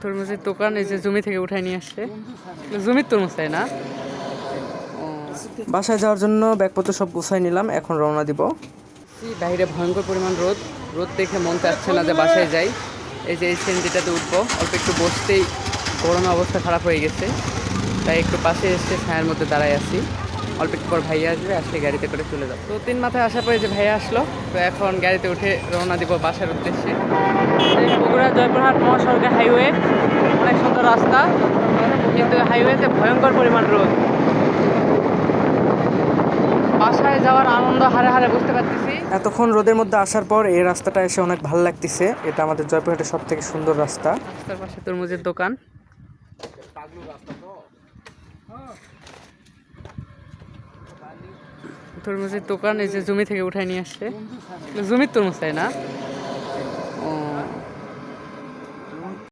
তরমুজের দোকান এই যে জমি থেকে উঠায় নিয়ে আসছে। জমির তরমুজ তাই না? বাসায় যাওয়ার জন্য ব্যাগপত্র সব গুছাই নিলাম, এখন রওনা দিব। বাইরে ভয়ঙ্কর পরিমাণ রোদ, রোদ দেখে মন চাচ্ছে না যে বাসায় যাই। এই যে এই সিএনজিটাতে উঠবো, অল্প একটু বসতেই গরমে অবস্থা খারাপ হয়ে গেছে, তাই একটু পাশে এসে ছায়ার মধ্যে দাঁড়ায় আছি। অল্প একটু পর ভাইয়া আসবে, আসলে গাড়িতে করে চলে যাবো। তো 3 মাথায় আসার পরে যে ভাইয়া আসলো, তো এখন গাড়িতে উঠে রওনা দিব বাসার উদ্দেশ্যে। বগুড়া জয়পুরহাট মহাসড়কের হাইওয়ে, অনেক সুন্দর রাস্তা, কিন্তু হাইওয়েতে ভয়ঙ্কর পরিমাণ রোদ। বাসায় যাওয়ার আনন্দ হারে হারে বুঝতে পারতেছি। এতক্ষণ রোদের মধ্যে আসার পর এই রাস্তাটা এসে অনেক ভালো লাগতেছে। এটা আমাদের জয়পুরহাটের সব থেকে সুন্দর রাস্তা। রাস্তার পাশে তরমুজের দোকান। তরমুজের দোকান এই যে জমি থেকে উঠায় নিয়ে আসছে। জমির তরমুজ তাই না?